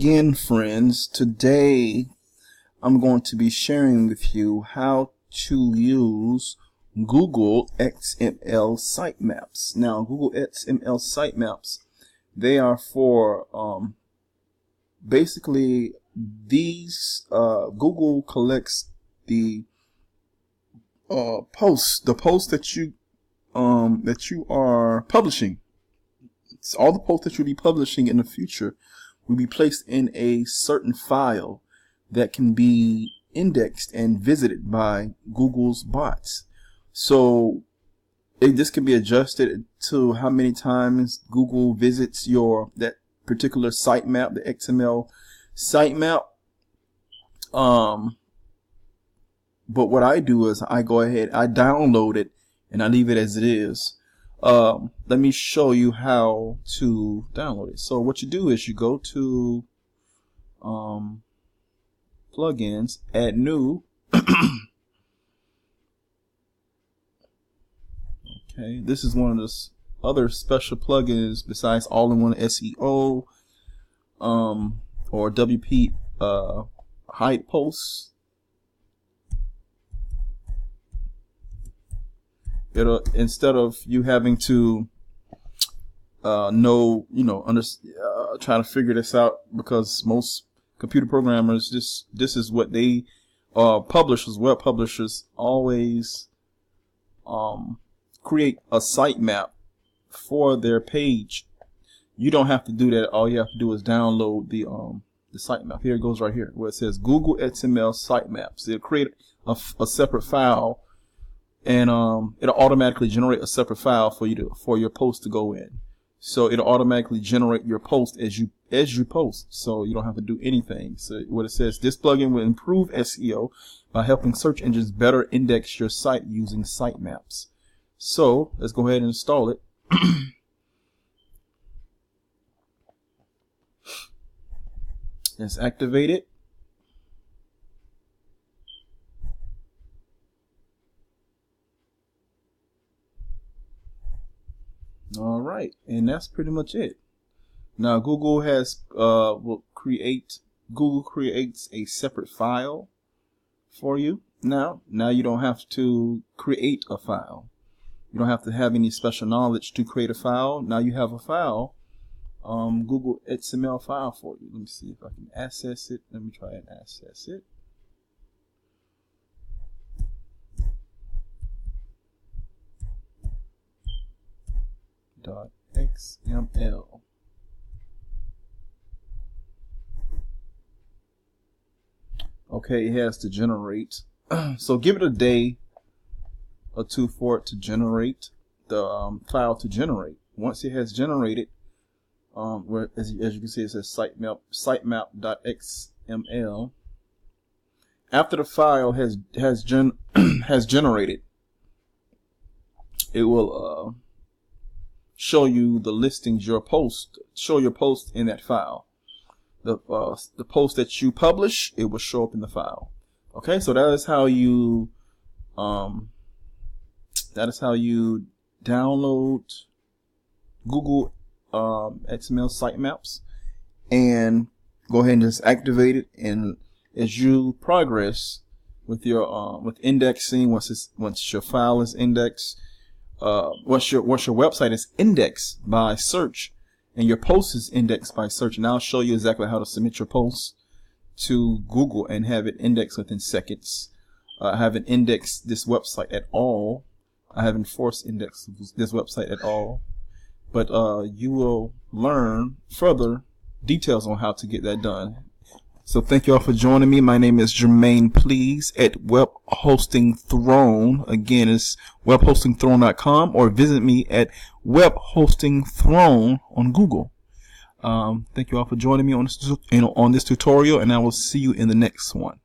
Again, friends, today I'm going to be sharing with you how to use Google XML sitemaps. Now, Google XML sitemaps, they are for basically these Google collects the posts that you are publishing. It's all the posts that you'll be publishing in the future will be placed in a certain file that can be indexed and visited by Google's bots. So this can be adjusted to how many times Google visits that particular sitemap, the XML sitemap. But what I do is I go ahead, I download it, and I leave it as it is. Let me show you how to download it. So what you do is you go to plugins, add new. Okay, this is one of the other special plugins besides all-in-one SEO or WP hide posts. It'll, instead of you having to try to figure this out, because most computer programmers, this is what they publishers, web publishers always create a sitemap for their page. You don't have to do that. All you have to do is download the sitemap. Here it goes right here where it says Google XML sitemaps. It'll create a separate file, and it'll automatically generate a separate file for your post to go in. So it'll automatically generate your post as you post, so you don't have to do anything. So what it says, this plugin will improve SEO by helping search engines better index your site using sitemaps. So let's go ahead and install it. Let's activate it. All right, and that's pretty much it. Now Google creates a separate file for you. Now you don't have to create a file. You don't have to have any special knowledge to create a file. Now you have a file, Google XML file for you. Let me see if I can access it. Let me try and access it. .xml. Okay, it has to generate. So give it a day or two for it to generate the file to generate. Once it has generated, where as you can see it says sitemap.xml. After the file has generated, it will show you the listings, your post, show your post in that file. The post that you publish, it will show up in the file. Okay, so that is how you download Google XML sitemaps, and go ahead and just activate it. And as you progress with your with indexing, once your file is indexed, once your website is indexed by search and your post is indexed by search, and I'll show you exactly how to submit your post to Google and have it indexed within seconds. I haven't indexed this website at all. I haven't forced indexed this website at all, but you will learn further details on how to get that done. So thank you all for joining me. My name is Jermaine Please at Web Hosting Throne. Again, it's webhostingthrone.com, or visit me at Web Hosting Throne on Google. Thank you all for joining me on this tutorial, and I will see you in the next one.